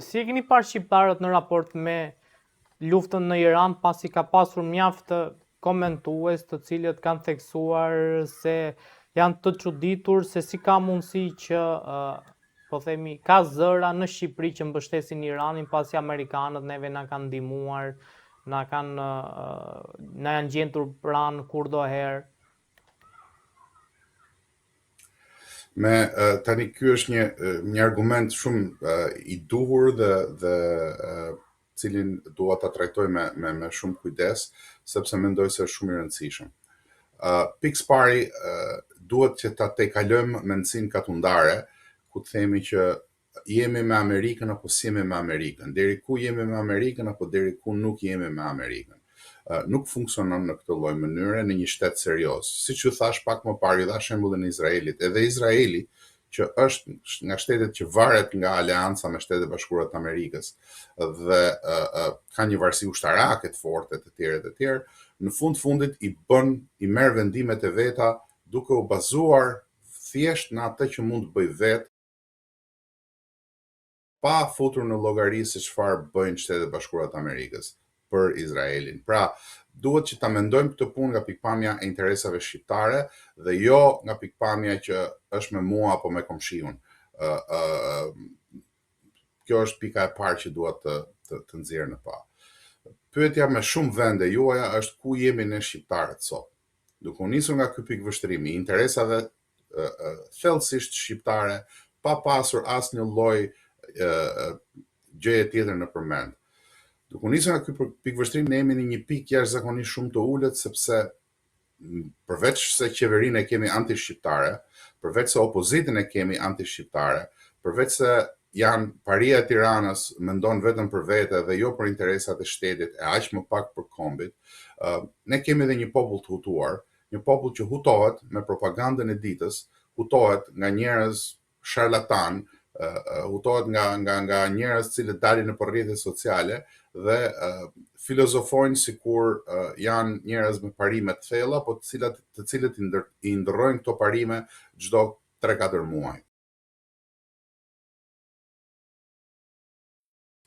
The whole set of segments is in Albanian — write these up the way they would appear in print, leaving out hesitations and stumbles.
Si e keni parë shqiptarët në raport me luftën në Iran, pasi ka pasur mjaft komentues të cilët kanë theksuar se janë të çuditur se si ka mundësi që po themi ka zëra në Shqipëri që mbështesin Iranin, pasi amerikanët neve na kanë ndihmuar, na janë gjendur pranë kurdoherë. Tani ky është një argument shumë i duhur dhe cilin dua ta trajtoj me shumë kujdes, sepse mendoj se është shumë i rëndësishëm. Pikë pari, duhet që ta tejkalojmë mendsinë katundare, ku të themi që jemi me Amerikën apo si jemi me Amerikën, deri ku jemi me Amerikën apo deri ku nuk jemi me Amerikën. Nuk funksionon në këtë lloj mënyre në një shtet serioz. Siç ju thash pak më parë, dha shembullin e Izraelit. Edhe Izraeli, që është nga shtetet që varet nga aleanca me Shtetet Bashkuara të Amerikës dhe ka një varësi ushtarake të forte të tjerë, në fundit i merr vendimet e veta duke u bazuar thjesht në atë që mund të bëj vetë, pa futur në llogari se çfarë bëjnë Shtetet Bashkuara të Amerikës për Izraelin. Pra, duhet që ta mendojmë këtë punë nga pikpamja e interesave shqiptare dhe jo nga pikpamja që është me mua apo me komshiun. Kjo është pika e parë që dua të nxjerr në pa. Pyetja me shumë vende juaja është ku jemi ne shqiptarët sot. Duke u nisur nga ky pikëvështrimi i interesave thellësisht shqiptare, pa pasur asnjë lloj gjëje tjetër në përmend. Duke u nisur nga ky pikëvështrim, ne jemi në një pikë jashtëzakonisht shumë të ulët, sepse përveç se qeverinë e kemi anti-shqiptare, përveç se opozitën e kemi anti-shqiptare, përveç se paria e Tiranës mendon vetëm për vete dhe jo për interesat e shtetit e aq më pak për kombit, ne kemi edhe një popull të hutuar, një popull që hutohet me propagandën e ditës, hutohet nga njerëz sharlatan, hutohet nga njerëz cilët dalin në rrjetet sociale dhe filozofojnë sikur janë njerëz me parime të thella, po të cilët i ndërrojnë këto parime çdo 3-4 muaj.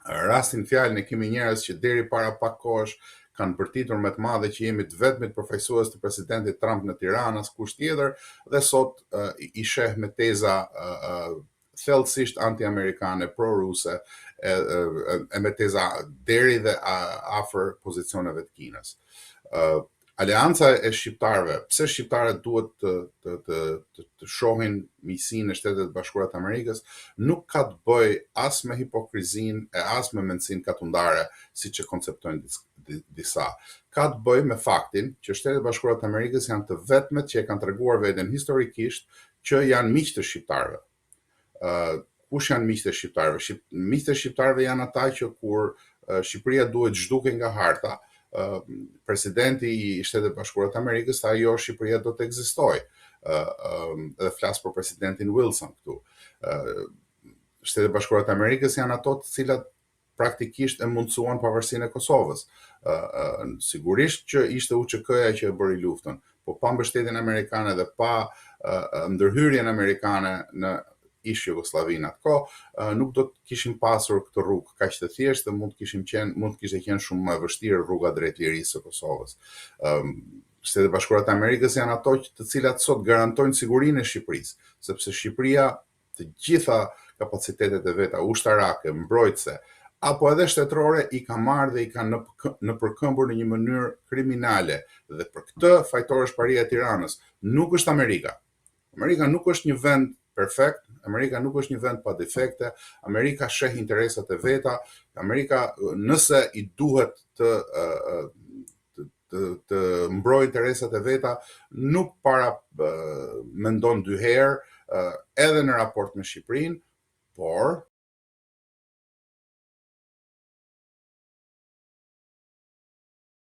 Rastin fjalë, ne kemi njerëz që deri para pak kohësh kanë bërtitur me të madhe që jemi të vetmit përfaqësues të presidentit Trump në Tiranë, askush tjetër, dhe sot i sheh me teza thellësisht anti-amerikane, pro-ruse, e me teza deri dhe afër pozicioneve të Kinës. Aleanca e shqiptarëve, pse shqiptarët duhet të shohin miqësinë e Shtetet Bashkuara të Amerikës, nuk ka të bëjë as me hipokrizinë e as me mendsinë katundare, siç e konceptojnë disa. Ka të bëjë me faktin që Shtetet Bashkuara të Amerikës janë të vetmet që e kanë treguar veten historikisht që janë miq të shqiptarëve. Kush janë miqtë e shqiptarëve? Miqtë e shqiptarëve janë ata që kur Shqipëria duhet zhduke nga harta, presidenti i Shtetet Bashkuara të Amerikës tha jo, Shqipëria do të ekzistojë. Dhe flas për presidentin Wilson këtu. Shtetet Bashkuara të Amerikës janë ato të cilat praktikisht e mundsuan pavarësinë e Kosovës. Sigurisht që ishte UÇK-ja që e bëri luftën, po pa mbështetjen amerikane dhe pa ndërhyrjen amerikane në ish Jugosllavinë atko, nuk do të kishim pasur këtë rrugë kaq të thjeshtë dhe mund të kishte qenë shumë më e vështirë rruga drejt lirisë së Kosovës. Shtetet Bashkuara të Amerikës janë ato të cilat sot garantojnë sigurinë e Shqipërisë, sepse Shqipëria të gjitha kapacitetet e veta ushtarake, mbrojtëse, apo edhe shtetërore i ka marrë dhe i ka në përkëmbur në një mënyrë kriminale. Dhe për këtë fajtor është paria e Tiranës. Nuk është Amerika. Amerika nuk është një vend perfekt, Amerika nuk është një vend pa defekte, Amerika sheh interesat e veta, Amerika nëse i duhet të mbrojë interesat e veta, nuk mendon dy herë edhe në raport me Shqipërinë, por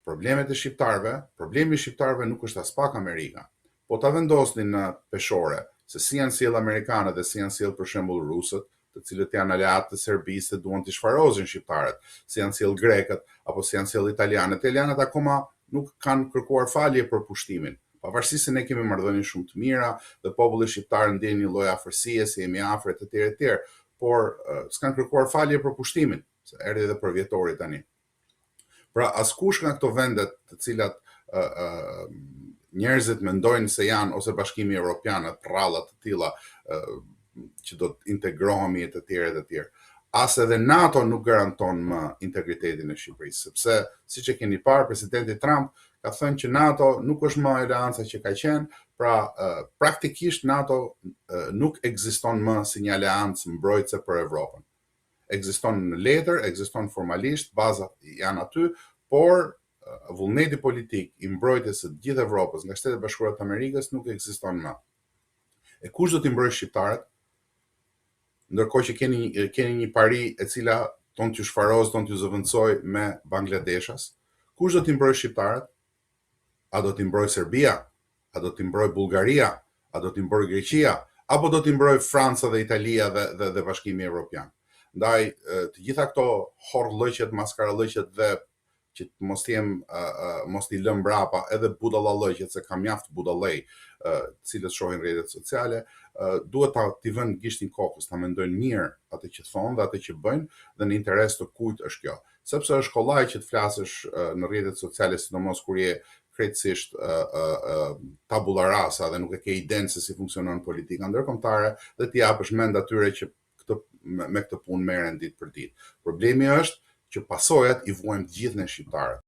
problemi i shqiptarëve nuk është as pak Amerika. Po ta vendosnin në peshore se si janë sjell amerikanët dhe si janë sjell për shembull rusët, të cilët janë aleatë të Serbisë dhe duan të shfarozin shqiptarët, si janë sjell grekët apo si janë sjell italianët. Italianët akoma nuk kanë kërkuar falje për pushtimin. Pavarësisht se ne kemi marrëdhënie shumë të mira dhe populli shqiptar ndjen një lloj afërsie, se jemi afër etj. por s'kan kërkuar falje për pushtimin, se erdhi edhe për vjetori tani. Pra askush nga këto vendet të cilat njerëzit mendojnë se janë, ose Bashkimi Evropian, rralla të tilla që do të integrohemi e të tjerë. As edhe NATO nuk garanton më integritetin e Shqipërisë, sepse siç e keni parë, presidenti Trump ka thënë që NATO nuk është më aleanca që ka qenë, pra praktikisht NATO nuk ekziston më si një aleancë mbrojtëse për Evropën. Ekziston në letër, ekziston formalisht, bazat janë aty, por vullneti politik i mbrojtjes së gjithë Evropës nga Shtetet Bashkuara të Amerikës nuk ekziston më. E kush do t'i mbrojë shqiptarët? Ndërkohë që keni një pari e cila ton t'ju shfaroz, ton t'ju zëvendësoj me Bangladeshas, kush do t'i mbrojë shqiptarët? A do t'i mbrojë Serbia? A do t'i mbrojë Bullgaria? A do t'i mbrojë Greqia? Apo do t'i mbrojë Franca dhe Italia dhe Bashkimi Evropian? Ndaj të gjitha këto horrllëqet, maskarallëqet dhe që mos t'i lëm mbrapa edhe budallallëqet, se ka mjaft budallej cilët shohin rrjetet sociale, duhet t'i vënë gishtin kokës, ta mendojnë mirë atë që thonë dhe atë që bëjnë dhe në interes të kujt është kjo. Sepse është kollaj që të flasësh në rrjetet sociale, sidomos kur je krejtësisht tabula rasa dhe nuk e ke idenë se si funksionon politika ndërkombëtare dhe t'i japësh mend atyre që me këtë punë merren ditë për ditë. Problemi është që pasojat i vuajmë të gjithë ne shqiptarët.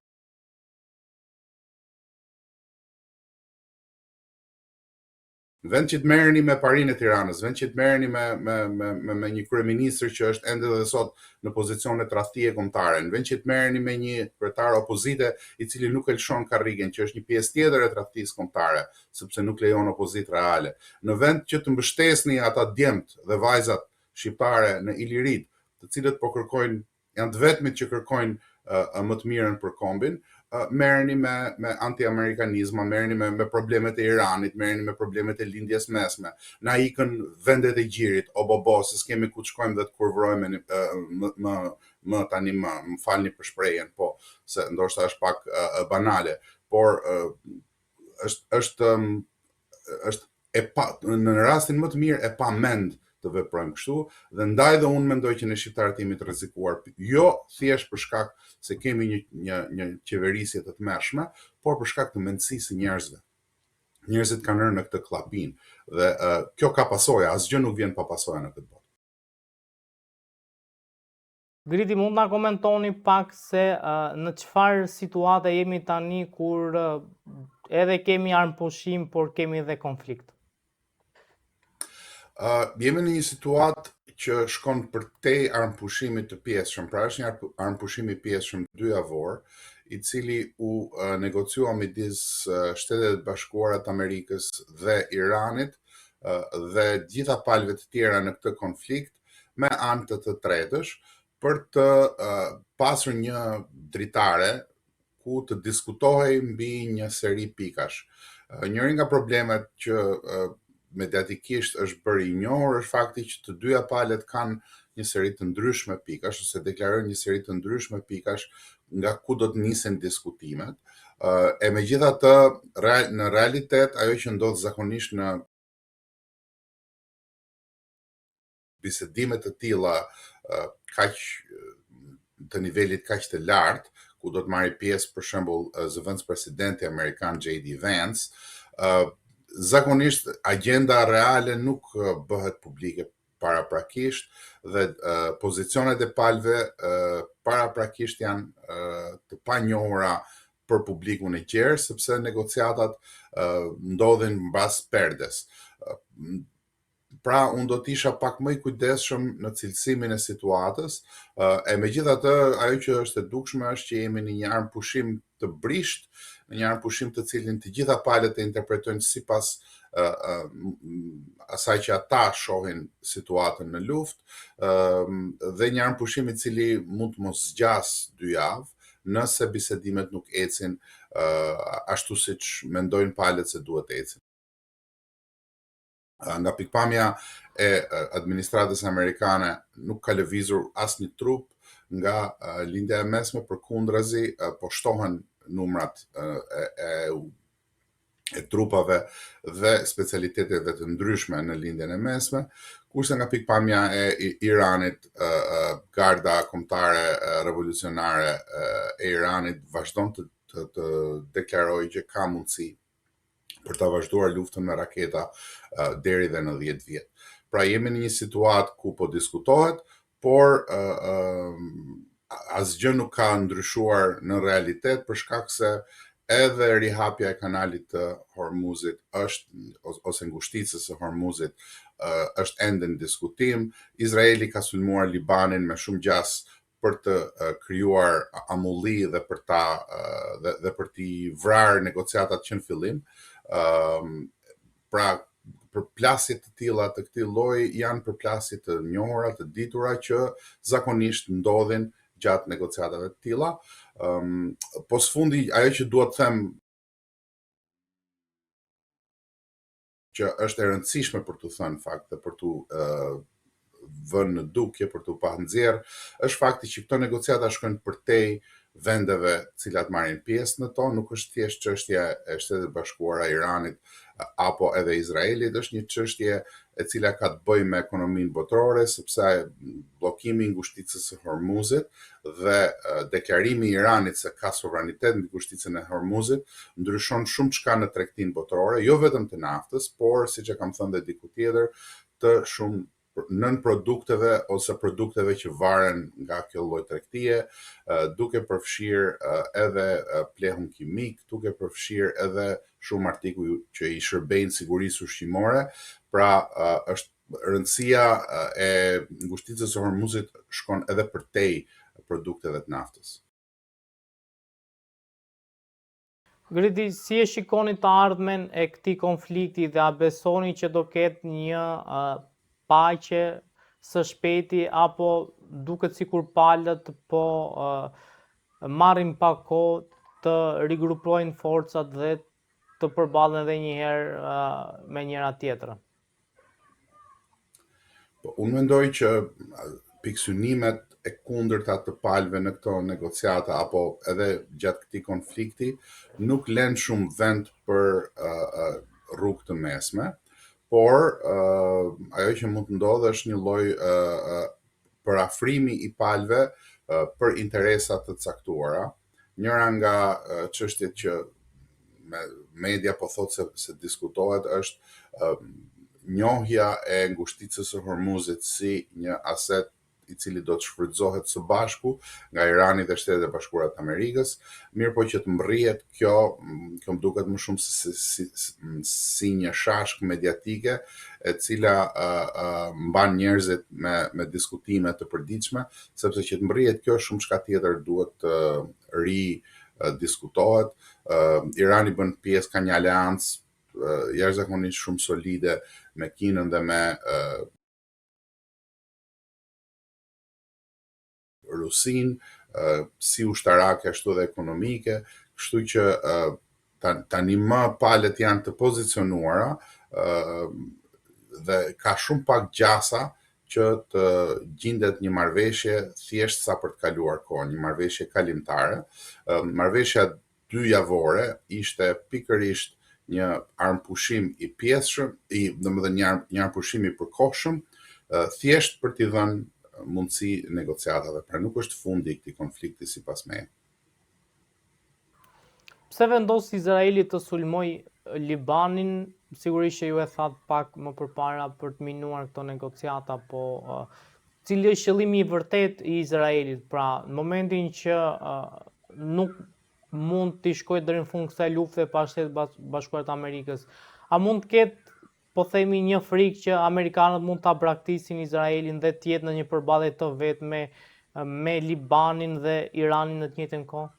Në vend që të merreni me parinë e Tiranës, vend që të merreni me një kryeministër që është ende dhe sot në pozicione tradhtie kombëtare, në vend që të merreni me një kryetar opozite i cili nuk e lëshon karrigen, që është një pjesë tjetër e tradhtisë kombëtare, sepse nuk lejon opozitë reale, në vend që të mbështesni ata djemt dhe vajzat shqiptare në Ilirit, të cilët po kërkojnë, janë të vetmit që kërkojnë më të mirën për kombin, merreni me anti-amerikanizma, merreni me problemet e Iranit, merreni me problemet e lindjes mesme. Na ikën vendet e gjirit, o bobo, se s'kemi ku të shkojmë dhe të kurvërojmë më tani më falni për shprehjen, po, se ndoshta është pak banale, por është në rastin më të mirë e pa mend të veprojmë kështu, dhe ndaj dhe unë mendoj që ne shqiptarët jemi të rrezikuar, jo thjesht për shkak se kemi një qeverisje të tmerrshme, por për shkak të mendësisë së njerëzve. Njerëzit kanë rënë në këtë llapin dhe kjo ka pasoja, asgjë nuk vjen pa pasoja në këtë botë. Griti, mund na komentoni pak se në çfarë situate jemi tani kur edhe kemi armëpushim, por kemi edhe konflikt? Jemi në një situatë që shkon përtej armëpushimit të pjesshëm, pra është një armëpushim i pjesshëm 2 javor, i cili u negociua midis Shtetet Bashkuara të Amerikës dhe Iranit dhe gjitha palëve të tjera në këtë konflikt me anë të tretësh për të pasur një dritare ku të diskutohej mbi një seri pikash. Njëri nga problemet që mediatikisht është bërë i njohur është fakti që të dyja palët kanë një seri të ndryshme pikash, ose deklarojnë një seri të ndryshme pikash nga ku do të nisen diskutimet. E megjithatë, në realitet, ajo që ndodh zakonisht në bisedimet të tilla kaq të nivelit kaq të lartë, ku do të marrë pjesë për shembull zëvendës presidenti amerikan J.D. Vance, zakonisht agenda reale nuk bëhet publike paraprakisht dhe pozicionet e palëve paraprakisht janë të panjohura për publikun e gjerë, sepse negociatat ndodhin mbas perdes. Pra, unë do t'isha pak më i kujdesshëm në cilësimin e situatës, e megjithatë, ajo që është e dukshme është që jemi në një armëpushim të brisht, në një armëpushim të cilin të gjitha palët e interpretojnë sipas asaj që ata shohin situatën në luftë, dhe një armëpushim i cili mund të mos zgjasë 2 javë, nëse bisedimet nuk ecin ashtu siç mendojnë palët se duhet ecin. Nga pikpamja e administratës amerikane nuk ka lëvizur asnjë trup nga lindja e mesme, përkundrazi po shtohen numrat e trupave dhe specialiteteve të ndryshme në lindjen e mesme, kurse nga pikpamja e Iranit, garda kombëtare revolucionare e Iranit vazhdon të deklarojë që ka mundësi për ta vazhduar luftën me raketa deri dhe në 10 vjet. Pra jemi në një situatë ku po diskutohet, por asgjë nuk ka ndryshuar në realitet për shkak se edhe rihapja e kanalit të Hormuzit ose ngushticës së Hormuzit është ende në diskutim. Izraeli ka sulmuar Libanin me shumë gjas për të krijuar amulli dhe për t'i vrarë negociatat që në fillim. Pra përplasje të tilla të këtij lloji janë përplasje të njohura, të ditura që zakonisht ndodhin gjatë negociatave të tilla. Po sfundi ajo që dua të them që është e rëndësishme për t'u thënë fakt dhe për t'u vënë në dukje, për t'u pa nxjerr, është fakti që këto negociata shkojnë përtej vendeve të cilat marrin pjesë në to, nuk është thjesht çështja e Shtetit Bashkuara, Iranit apo edhe Izraelit, është një çështje e cila ka të bëjë me ekonominë botërore, sepse bllokimi i ngushticës së Hormuzit dhe deklarimi i Iranit se ka sovranitet mbi ngushticën e Hormuzit ndryshon shumë çka në tregtinë botërore, jo vetëm të naftës, por siç e kam thënë dhe diku tjetër, të shumë nën produkteve ose produkteve që varen nga kjo lloj tregtie, duke përfshirë edhe plehun kimik, duke përfshirë edhe shumë artikuj që i shërbejnë sigurisë ushqimore. Pra është rëndësia e ngushticës së Hormuzit shkon edhe përtej produkteve të naftës. Gridi, si e shikoni të ardhmen e këtij konflikti dhe a besoni që do ketë një paqe së shpejti apo duket sikur palët po marrin pak kohë të rigruprojnë forcat dhe të përballen edhe një herë me njëra tjetrën? Unë mendoj që piksynimet e kundërta të palëve në këto negociata apo edhe gjatë këtij konflikti nuk lën shumë vend për rrugë të mesme, por ajo që mund të ndodhë është një lloj përafrimi i palëve për interesa të caktuara. Njëra nga çështjet që media po thotë se diskutohet është njohja e ngushticës së Hormuzit si një aset i cili do të shfrytëzohet së bashku nga Irani dhe Shtetet e Bashkuara të Amerikës, mirë po që të mbërrihet kjo më duket më shumë si një shashk mediatike e cila mban njerëzit me diskutime të përditshme, sepse që të mbërrihet kjo shumë çka tjetër duhet të diskutohet. Irani bën pjesë ka një aleancë jashtëzakonisht shumë solide me Kinën dhe me Rusin, si ushtarake ashtu dhe ekonomike, kështu që tani më palët janë të pozicionuara dhe ka shumë pak gjasa që të gjendet një marrëveshje thjesht sa për të kaluar kohë, një marrëveshje kalimtare. Marrëveshja 2 javore ishte pikërisht një armpushim i pjesshëm, domethënë një armpushim i përkohshëm, thjesht për t'i dhënë mundësi negociatave, pra nuk është fundi i këtij konflikti sipas meje. Pse vendos Izraeli të sulmoj Libanin? Sigurisht që ju e thatë pak më përpara për të minuar këto negociata, po cili është qëllimi i vërtet i Izraelit? Pra, në momentin që nuk mund t'i shkojë deri në fund kësaj lufte pa Shtetet Bashkuara të Amerikës, a mund të ketë, po themi, një frikë që amerikanët mund ta braktisin Izraelin dhe të jetë në një përballje të vetë me Libanin dhe Iranin në të njëjtën kohë?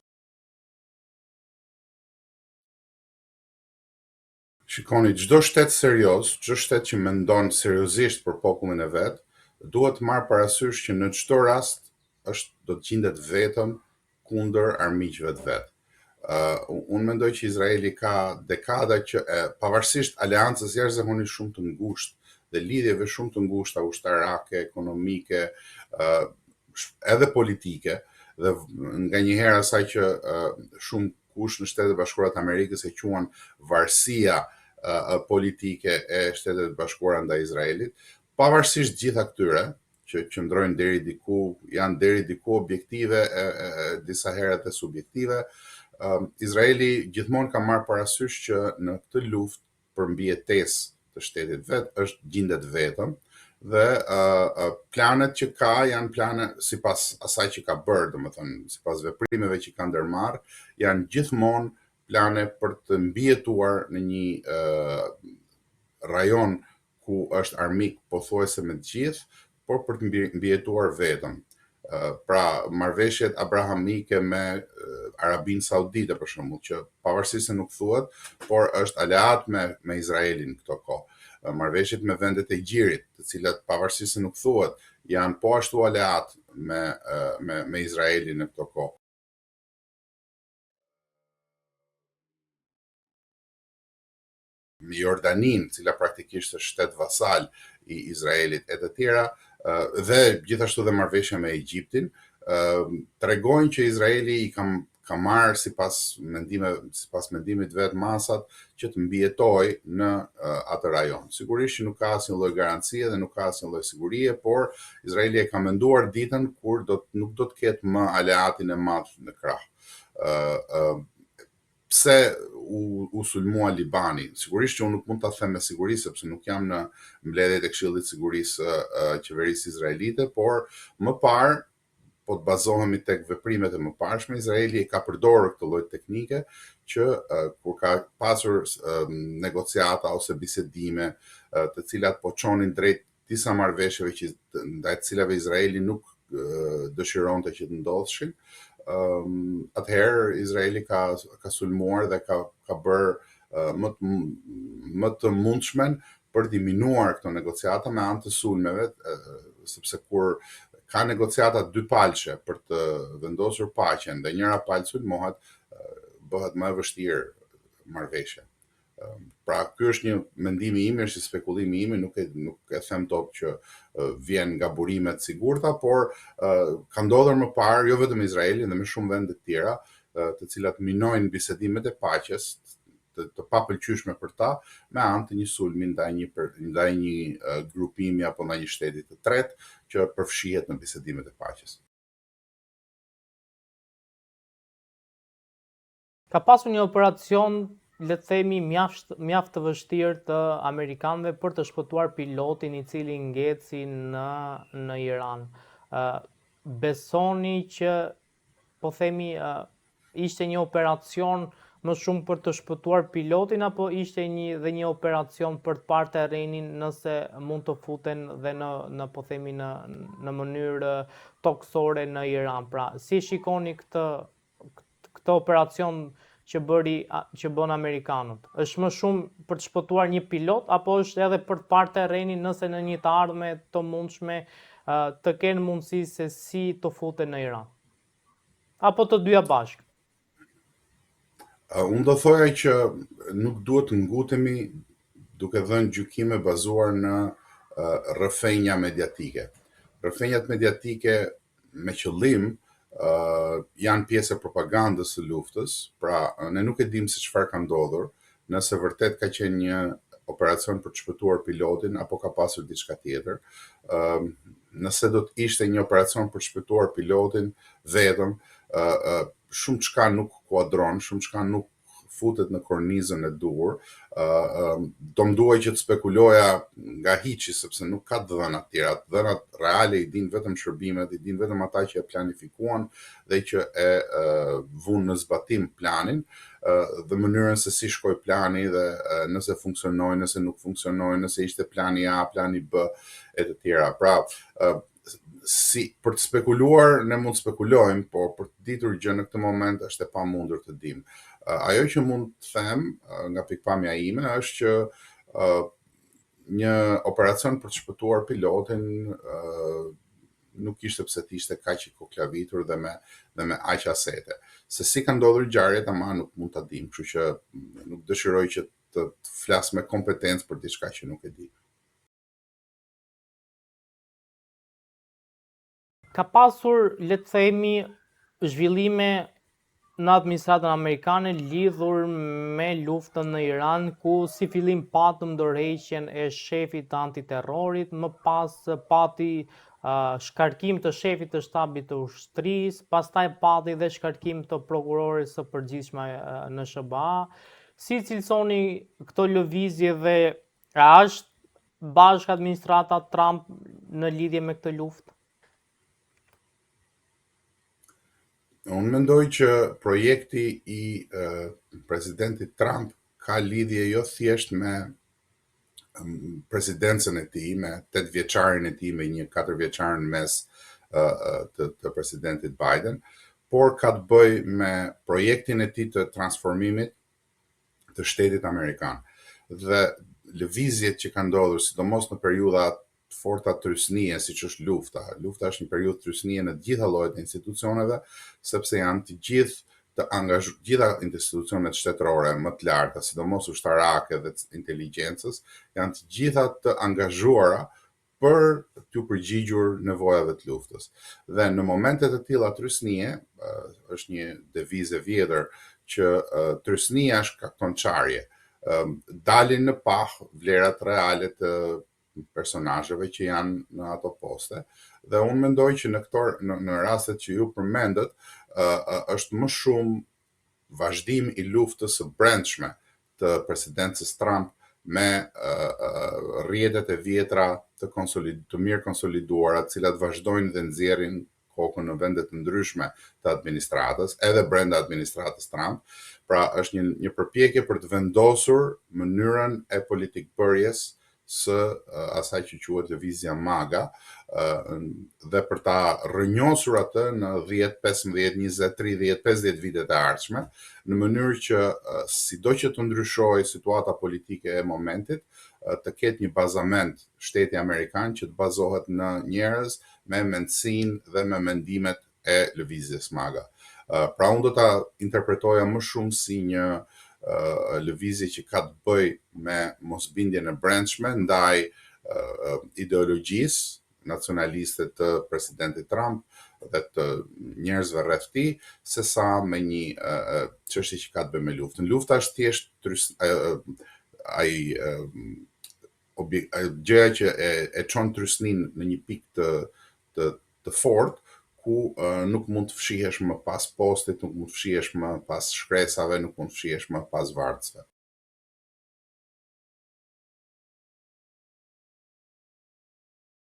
Shikoni, çdo shtet serioz, çdo shtet që mendon seriozisht për popullin e vet, duhet të marrë parasysh që në çdo rast do të gjendet vetëm kundër armiqve të vet. Unë mendoj që Izraeli ka dekada që pavarësisht aleancës jashtëzakonisht shumë të ngushtë dhe lidhjeve shumë të ngushta ushtarake, ekonomike, edhe politike, dhe nganjëherë asaj që shumë kush në Shtetet Bashkuara të Amerikës e quajnë varësia politike e Shtetet Bashkuara ndaj Izraelit, pavarësisht gjitha këtyre, që qëndrojnë deri diku, janë deri diku objektive, disa herët e subjektive, Izraeli gjithmonë ka marrë parasysh që në këtë luftë për mbijetesë të shtetit vet gjendet vetëm dhe planet që ka janë plane sipas asaj që ka bërë, domethënë sipas veprimeve që ka ndërmarrë, janë gjithmonë plane për të mbijetuar në një rajon ku është armik pothuajse me të gjithë, por për të mbijetuar vetëm. Pra marrëveshjet abrahamike me Arabinë Saudite për shembull, që pavarësisht se nuk thuhet, por është aleat me Izraelin këto kohë. Marrëveshjet me vendet e Gjirit, të cilat pavarësisht se nuk thuhet, janë po ashtu aleat me Izraelin në këto kohë. Me Jordanin, cila praktikisht është shtet vasal i Izraelit e të tjera, dhe gjithashtu dhe marrëveshja me Egjiptin, tregojnë që Izraeli i ka marrë sipas mendimit vet masat që të mbijetojë në atë rajon. Sigurisht që nuk ka asnjë lloj garancie dhe nuk ka asnjë lloj sigurie, por Izraeli e ka menduar ditën kur nuk do të ketë më aleatin e madh në krah. Pse u sulmua Libani? Sigurisht që unë nuk mund ta them me siguri sepse nuk jam në mbledhjet e Këshillit të Sigurisë qeverisë izraelite, por më parë po të bazohemi tek veprimet e mëparshme, Izraeli ka përdorur këtë lloj teknike që kur ka pasur negociata ose bisedime të cilat po çonin drejt disa marrëveshjeve ndaj të cilave Izraeli nuk dëshironte që të ndodhshin, atëherë Izraeli ka sulmuar dhe ka bërë më të mundshmen për diminuar këto negociata me anë të sulmeve, sepse kur ka negociata dypalçe për të vendosur paqen dhe njëra palë sulmohet, bëhet më e vështirë marrëveshja. Pra ky është një mendimi im, është një spekulimi im, nuk e them dot që vjen nga burimet sigurta, por ka ndodhur më parë jo vetëm Izraelin dhe me shumë vende të tjera, të cilat minojnë bisedimet e paqes të papëlqyeshme për ta me anë të një sulmi ndaj një grupimi apo ndaj një shteti të tretë që përfshihet në bisedimet e paqes. Ka pasur një operacion, le të themi, mjaft të vështirë të amerikanëve për të shpëtuar pilotin i cili ngeci në Iran. Besoni që, po themi, ishte një operacion më shumë për të shpëtuar pilotin, apo ishte dhe një operacion për të parë terrenin nëse mund të futen dhe në po themi në mënyrë toksore në Iran? Pra, si shikoni këtë operacion që bën amerikanët? Është më shumë për të shpëtuar një pilot, apo është edhe për të parë terrenin nëse në një të ardhme të mundshme të kenë mundësi se si të futen në Iran? Apo të dyja bashkë? Unë do thoja që nuk duhet të ngutemi duke dhënë gjykime bazuar në rrëfenja mediatike. Rrëfenjat mediatike me qëllim janë pjesë e propagandës së luftës, pra ne nuk e dimë se çfarë ka ndodhur, nëse vërtet ka qenë një operacion për të shpëtuar pilotin apo ka pasur diçka tjetër. Nëse do të ishte një operacion për të shpëtuar pilotin vetëm, shumë çka nuk kuadron, shumë çka nuk futet në kornizën e duhur. Do më duaj që të spekuloja nga hiçi, sepse nuk ka dhëna të tjera. Dhënat reale i din vetëm shërbimet, i din vetëm ata që e planifikuan dhe që e vunë në zbatim planin, dhe mënyrën se si shkoi plani dhe nëse funksionoi, nëse nuk funksionoi, nëse ishte plani A, plani B e të tjera. Pra, për të spekuluar, ne mund të spekulojmë, por për të ditur gjë në këtë moment është e pamundur të dimë. Ajo që mund të them nga pikpamja ime është që një operacion për të shpëtuar pilotin nuk ishte pse të ishte kaq i koklavitur dhe me aq asete. Se si ka ndodhur ngjarjet ama nuk mund ta dim, kështu që nuk dëshiroj që të flas me kompetencë për diçka që nuk e di. Ka pasur, le të themi, zhvillime në administratën amerikane lidhur me luftën në Iran, ku si fillim patëm dorëheqjen e shefit të antiterrorit, më pas pati shkarkim të shefit të shtabit të ushtrisë, pastaj pati dhe shkarkim të prokurorit së përgjithshme në SBA. Si cilësoni këto lëvizje dhe a është bashkë administrata Trump në lidhje me këtë luftë? Unë mendoj që projekti i presidentit Trump ka lidhje jo thjesht me presidencën e tij, me 8 vjeçarin e tij, me një 4 vjeçar në mes të presidentit Biden, por ka të bëj me projektin e tij të transformimit të shtetit amerikan. Dhe lëvizjet që kanë ndodhur, sidomos në periudha të forta trysnie, siç është lufta. Lufta është një periudhë trysnie në të gjitha llojet e institucioneve, sepse janë të gjitha institucionet shtetërore më të larta, sidomos ushtarake dhe inteligjencës, janë të gjitha të angazhuara për t'u përgjigjur nevojave të luftës. Dhe në momente të tilla trysnie, është një devizë e vjetër që trysnia shkakton çarje. Dalin në pah vlerat reale të personazheve që janë në ato poste, dhe unë mendoj që në rastet që ju përmendët, është më shumë vazhdim i luftës së brendshme të presidencës Trump me rrjetet e vjetra të mirë konsoliduara, të cilat vazhdojnë dhe nxjerrin kokën në vende të ndryshme të administratës, edhe brenda administratës Trump. Pra është një përpjekje për të vendosur mënyrën e politikbërjes së asaj që quhet lëvizja MAGA, dhe për ta rrënjosur atë në 10, 15, 20, 30, 50 vitet e ardhshme, në mënyrë që sido që të ndryshojë situata politike e momentit, të ketë një bazament shteti amerikan që të bazohet në njerëz me mendsinë dhe me mendimet e lëvizjes MAGA. Pra unë do ta interpretoja më shumë si një lëvizje që ka të bëj me mosbindjen e brendshme ndaj ideologjisë nacionaliste të presidentit Trump dhe të njerëzve rreth tij, sesa me një çështje që ka të bëjë me luftën. Lufta është thjesht gjëja që e çon trysnin në një pikë të fortë, ku nuk mund të fshihesh më pas postit, nuk mund të fshihesh më pas shkresave, nuk mund të fshihesh më pas varësve.